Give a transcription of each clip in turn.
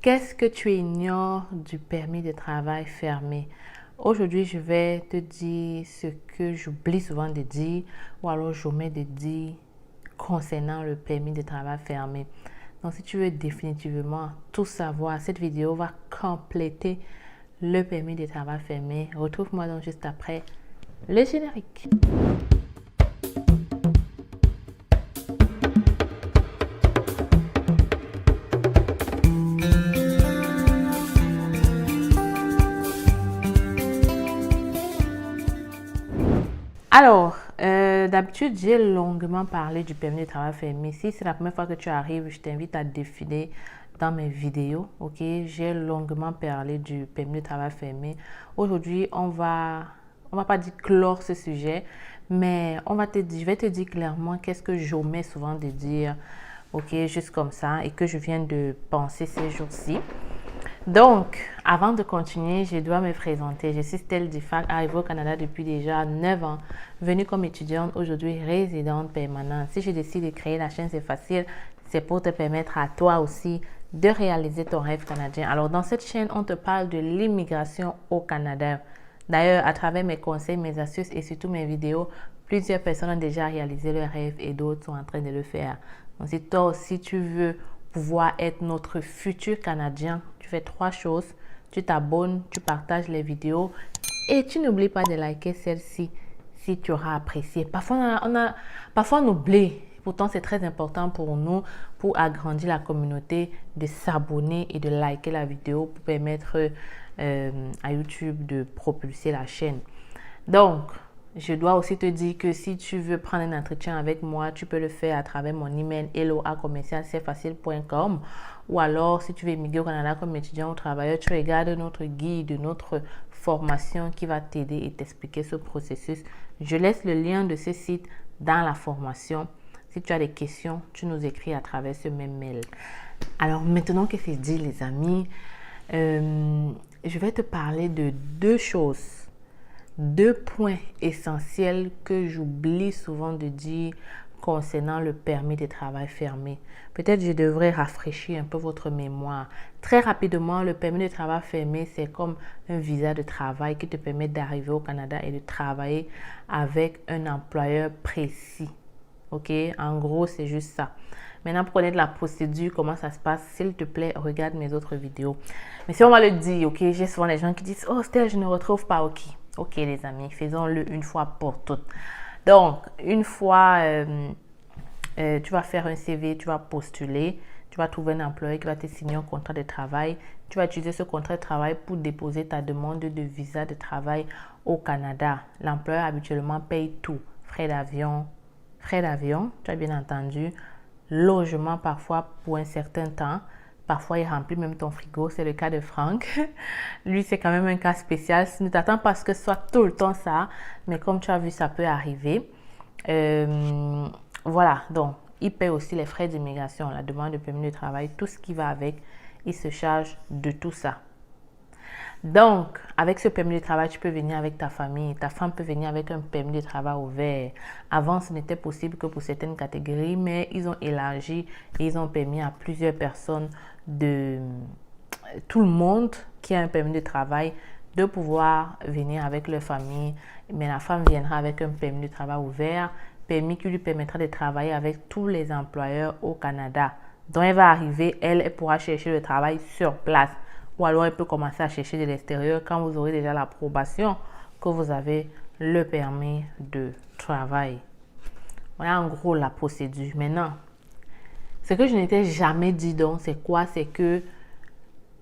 Qu'est-ce que tu ignores du permis de travail fermé? Aujourd'hui, je vais te dire ce que j'oublie souvent de dire ou alors j'omets de dire concernant le permis de travail fermé. Donc, si tu veux définitivement tout savoir, cette vidéo va compléter le permis de travail fermé. Retrouve-moi donc juste après le générique. Alors, d'habitude, j'ai longuement parlé du permis de travail fermé. Si c'est la première fois que tu arrives, je t'invite à défiler dans mes vidéos, ok? J'ai longuement parlé du permis de travail fermé. Aujourd'hui, on va pas dire clore ce sujet, mais je vais te dire clairement qu'est-ce que j'omets souvent de dire, ok? Juste comme ça, et que je viens de penser ces jours-ci. Donc, avant de continuer, je dois me présenter. Je suis Stell Difac, arrivée au Canada depuis déjà 9 ans, venue comme étudiante, aujourd'hui résidente permanente. Si je décide de créer la chaîne, c'est facile. C'est pour te permettre à toi aussi de réaliser ton rêve canadien. Alors, dans cette chaîne, on te parle de l'immigration au Canada. D'ailleurs, à travers mes conseils, mes astuces et surtout mes vidéos, plusieurs personnes ont déjà réalisé leur rêve et d'autres sont en train de le faire. Donc, si toi aussi tu veux pouvoir être notre futur Canadien, tu fais 3 choses. Tu t'abonnes, tu partages les vidéos et tu n'oublies pas de liker celle-ci si tu auras apprécié. Parfois, on oublie. Pourtant, c'est très important pour nous, pour agrandir la communauté, de s'abonner et de liker la vidéo pour permettre à YouTube de propulser la chaîne. Donc, je dois aussi te dire que si tu veux prendre un entretien avec moi, tu peux le faire à travers mon email hello@commercialcfacile.com ou alors si tu veux immigrer au Canada comme étudiant ou travailleur, tu regardes notre guide, notre formation qui va t'aider et t'expliquer ce processus. Je laisse le lien de ce site dans la formation. Si tu as des questions, tu nous écris à travers ce même mail. Alors maintenant que c'est dit les amis, je vais te parler de 2 choses. 2 points essentiels que j'oublie souvent de dire concernant le permis de travail fermé. Peut-être je devrais rafraîchir un peu votre mémoire. Très rapidement, le permis de travail fermé, c'est comme un visa de travail qui te permet d'arriver au Canada et de travailler avec un employeur précis. Ok? En gros, c'est juste ça. Maintenant, pour connaître la procédure, comment ça se passe, s'il te plaît, regarde mes autres vidéos. Mais si on va le dire, ok, j'ai souvent les gens qui disent « Oh, Stell, je ne retrouve pas. » Ok, ok les amis, faisons-le une fois pour toutes. Donc, une fois, tu vas faire un CV, tu vas postuler, tu vas trouver un employeur qui va te signer un contrat de travail. Tu vas utiliser ce contrat de travail pour déposer ta demande de visa de travail au Canada. L'employeur habituellement paye tout, frais d'avion, tu as bien entendu, logement parfois pour un certain temps. Parfois, il remplit même ton frigo. C'est le cas de Franck. Lui, c'est quand même un cas spécial. Ne t'attends pas à ce que ce soit tout le temps ça. Mais comme tu as vu, ça peut arriver. Voilà. Donc, il paie aussi les frais d'immigration, la demande de permis de travail, tout ce qui va avec. Il se charge de tout ça. Donc, avec ce permis de travail, tu peux venir avec ta famille. Ta femme peut venir avec un permis de travail ouvert. Avant, ce n'était possible que pour certaines catégories, mais ils ont élargi et ils ont permis à plusieurs personnes tout le monde qui a un permis de travail de pouvoir venir avec leur famille. Mais la femme viendra avec un permis de travail ouvert, permis qui lui permettra de travailler avec tous les employeurs au Canada. Donc, elle va arriver, elle pourra chercher le travail sur place. Ou alors, elle peut commencer à chercher de l'extérieur quand vous aurez déjà l'approbation que vous avez le permis de travail. Voilà en gros la procédure. Maintenant, ce que je n'étais jamais dit donc, c'est quoi? C'est que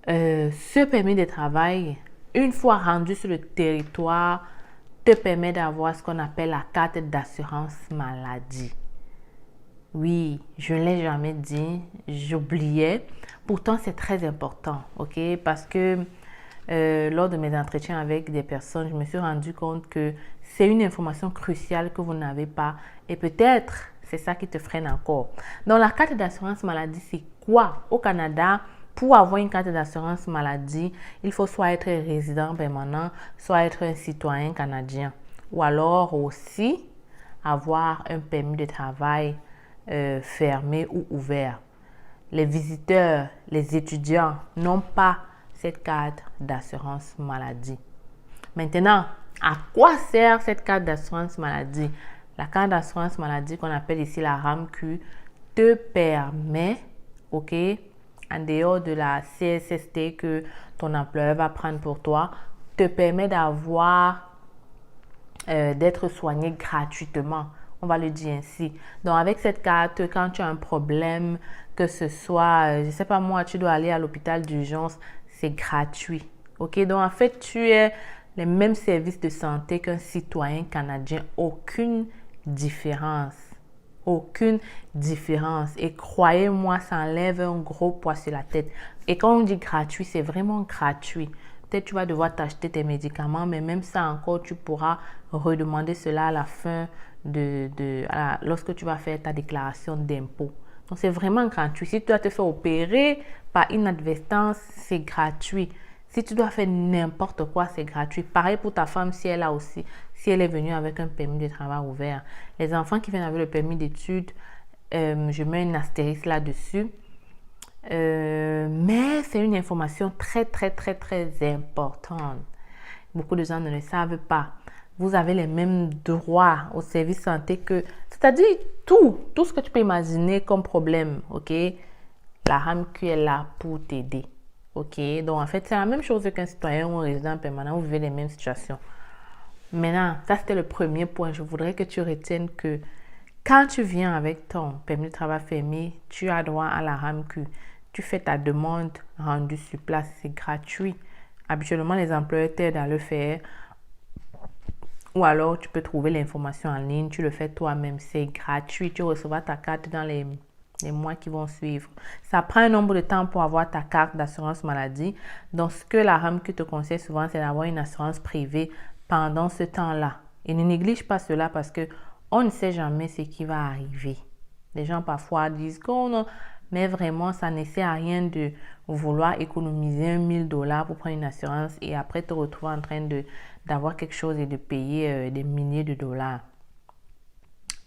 ce permis de travail, une fois rendu sur le territoire, te permet d'avoir ce qu'on appelle la carte d'assurance maladie. Oui, je ne l'ai jamais dit, j'oubliais. Pourtant, c'est très important, ok? Parce que lors de mes entretiens avec des personnes, je me suis rendu compte que c'est une information cruciale que vous n'avez pas. Et peut-être, c'est ça qui te freine encore. Donc, la carte d'assurance maladie, c'est quoi? Au Canada, pour avoir une carte d'assurance maladie, il faut soit être résident permanent, soit être un citoyen canadien. Ou alors aussi avoir un permis de travail fermé ou ouvert. les visiteurs, les étudiants n'ont pas cette carte d'assurance maladie. Maintenant, à quoi sert cette carte d'assurance maladie? La carte d'assurance maladie qu'on appelle ici la RAMQ te permet, ok, en dehors de la CSST que ton employeur va prendre pour toi, te permet d'être soigné gratuitement. On va le dire ainsi. Donc, avec cette carte, quand tu as un problème, que ce soit, je ne sais pas moi, tu dois aller à l'hôpital d'urgence, c'est gratuit. Ok, donc en fait, tu es les mêmes services de santé qu'un citoyen canadien. Aucune différence. Aucune différence. Et croyez-moi, ça enlève un gros poids sur la tête. Et quand on dit gratuit, c'est vraiment gratuit. Peut-être tu vas devoir t'acheter tes médicaments, mais même ça encore, tu pourras redemander cela à la fin lorsque tu vas faire ta déclaration d'impôt. Donc, c'est vraiment gratuit. Si tu dois te faire opérer par inadvertance, c'est gratuit. Si tu dois faire n'importe quoi, c'est gratuit. Pareil pour ta femme, si elle est venue avec un permis de travail ouvert. Les enfants qui viennent avec le permis d'études, je mets une astérisque là-dessus. Mais c'est une information très, très, très, très importante. Beaucoup de gens ne le savent pas. Vous avez les mêmes droits au service santé c'est-à-dire tout ce que tu peux imaginer comme problème, ok? La RAMQ est là pour t'aider, ok? Donc, en fait, c'est la même chose qu'un citoyen ou un résident permanent, vous vivez les mêmes situations. Maintenant, ça, c'était le premier point. Je voudrais que tu retiennes que quand tu viens avec ton permis de travail fermé, tu as droit à la RAMQ. Tu fais ta demande rendue sur place, c'est gratuit. Habituellement, les employeurs t'aident à le faire. Ou alors, tu peux trouver l'information en ligne, tu le fais toi-même, c'est gratuit. Tu recevras ta carte dans les mois qui vont suivre. Ça prend un nombre de temps pour avoir ta carte d'assurance maladie. Donc, ce que la RAMQ te conseille souvent, c'est d'avoir une assurance privée pendant ce temps-là. Et ne néglige pas cela parce que on ne sait jamais ce qui va arriver. Les gens parfois disent qu'on non, mais vraiment, ça ne sert à rien de vouloir économiser $1000 pour prendre une assurance et après te retrouver en train d'avoir quelque chose et de payer des milliers de dollars.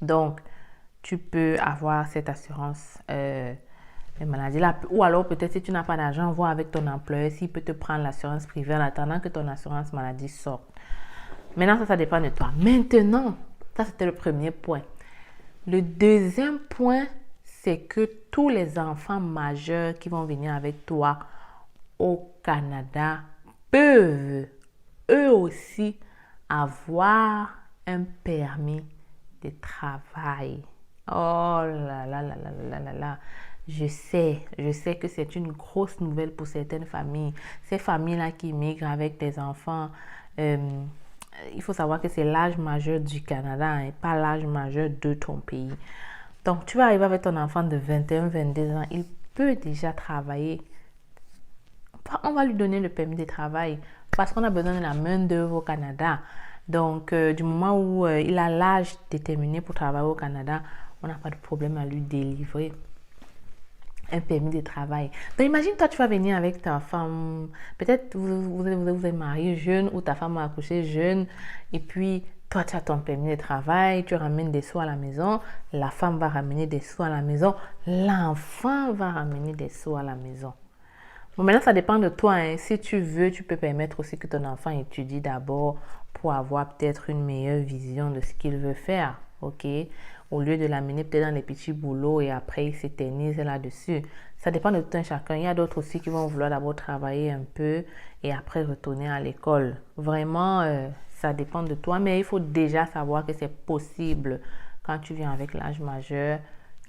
Donc, tu peux avoir cette assurance maladie là. Ou alors, peut-être si tu n'as pas d'argent, vois avec ton employeur s'il peut te prendre l'assurance privée en attendant que ton assurance maladie sorte. Maintenant, ça dépend de toi. Maintenant, ça c'était le premier point. Le deuxième point, c'est que tous les enfants majeurs qui vont venir avec toi au Canada peuvent eux aussi avoir un permis de travail. Oh là là là là là là là. Je sais que c'est une grosse nouvelle pour certaines familles. Ces familles-là qui migrent avec des enfants, il faut savoir que c'est l'âge majeur du Canada et pas l'âge majeur de ton pays. Donc, tu vas arriver avec ton enfant de 21, 22 ans. Il peut déjà travailler. On va lui donner le permis de travail parce qu'on a besoin de la main-d'œuvre au Canada. Donc, du moment où il a l'âge déterminé pour travailler au Canada, on n'a pas de problème à lui délivrer un permis de travail. Donc, imagine, toi, tu vas venir avec ta femme. Peut-être vous êtes marié jeune ou ta femme a accouché jeune. Et puis, toi, tu as ton permis de travail. Tu ramènes des sous à la maison. La femme va ramener des sous à la maison. L'enfant va ramener des sous à la maison. Bon, maintenant, ça dépend de toi. Hein. Si tu veux, tu peux permettre aussi que ton enfant étudie d'abord pour avoir peut-être une meilleure vision de ce qu'il veut faire. OK? Au lieu de l'amener peut-être dans les petits boulots et après il s'éternise là-dessus. Ça dépend de tout un chacun. Il y a d'autres aussi qui vont vouloir d'abord travailler un peu et après retourner à l'école. Vraiment, ça dépend de toi, mais il faut déjà savoir que c'est possible quand tu viens avec l'âge majeur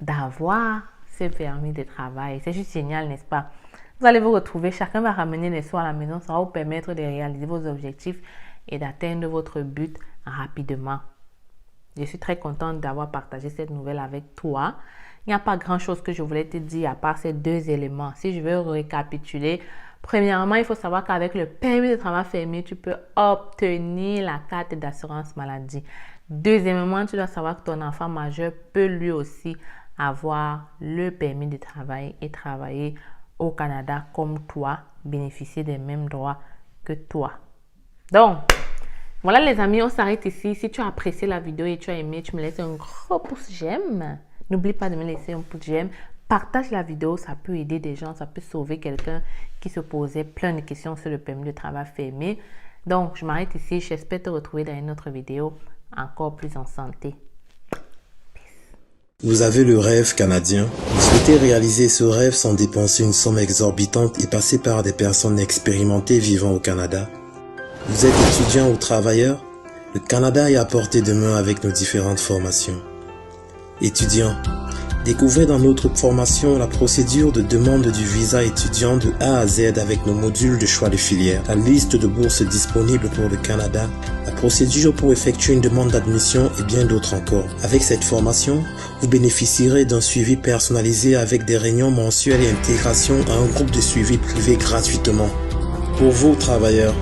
d'avoir ce permis de travail. C'est juste génial, n'est-ce pas? Vous allez vous retrouver, chacun va ramener les sous à la maison, ça va vous permettre de réaliser vos objectifs et d'atteindre votre but rapidement. Je suis très contente d'avoir partagé cette nouvelle avec toi. Il n'y a pas grand-chose que je voulais te dire à part ces deux éléments. Si je veux récapituler, premièrement, il faut savoir qu'avec le permis de travail fermé, tu peux obtenir la carte d'assurance maladie. Deuxièmement, tu dois savoir que ton enfant majeur peut lui aussi avoir le permis de travail et travailler au Canada comme toi, bénéficier des mêmes droits que toi. Donc, voilà les amis, on s'arrête ici. Si tu as apprécié la vidéo et tu as aimé, tu me laisses un gros pouce j'aime. N'oublie pas de me laisser un pouce j'aime. Partage la vidéo, ça peut aider des gens, ça peut sauver quelqu'un qui se posait plein de questions sur le permis de travail fermé. Donc, je m'arrête ici. J'espère te retrouver dans une autre vidéo encore plus en santé. Vous avez le rêve canadien. Vous souhaitez réaliser ce rêve sans dépenser une somme exorbitante et passer par des personnes expérimentées vivant au Canada. Vous êtes étudiant ou travailleur? Le Canada est à portée de main avec nos différentes formations. Étudiant, découvrez dans notre formation la procédure de demande du visa étudiant de A à Z avec nos modules de choix de filière, la liste de bourses disponibles pour le Canada, la procédure pour effectuer une demande d'admission et bien d'autres encore. Avec cette formation, vous bénéficierez d'un suivi personnalisé avec des réunions mensuelles et intégration à un groupe de suivi privé gratuitement. Pour vous, travailleurs,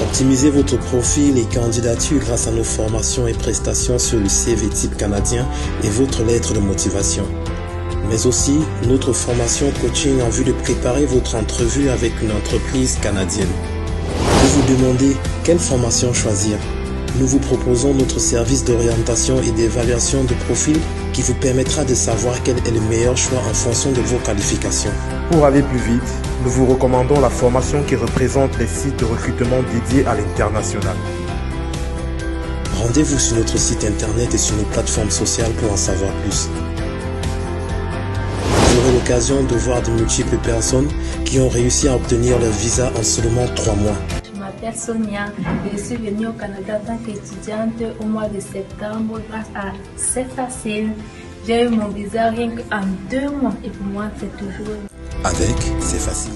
optimisez votre profil et candidature grâce à nos formations et prestations sur le CV type canadien et votre lettre de motivation. Mais aussi notre formation coaching en vue de préparer votre entrevue avec une entreprise canadienne. Vous vous demandez quelle formation choisir? Nous vous proposons notre service d'orientation et d'évaluation de profil qui vous permettra de savoir quel est le meilleur choix en fonction de vos qualifications. Pour aller plus vite, nous vous recommandons la formation qui représente les sites de recrutement dédiés à l'international. Rendez-vous sur notre site internet et sur nos plateformes sociales pour en savoir plus. Vous aurez l'occasion de voir de multiples personnes qui ont réussi à obtenir leur visa en seulement 3 mois. Je m'appelle Sonia et je suis venue au Canada en tant qu'étudiante au mois de septembre grâce à C'est Facile. J'ai eu mon visa rien qu'en 2 mois et pour moi c'est toujours... Avec C'est Facile.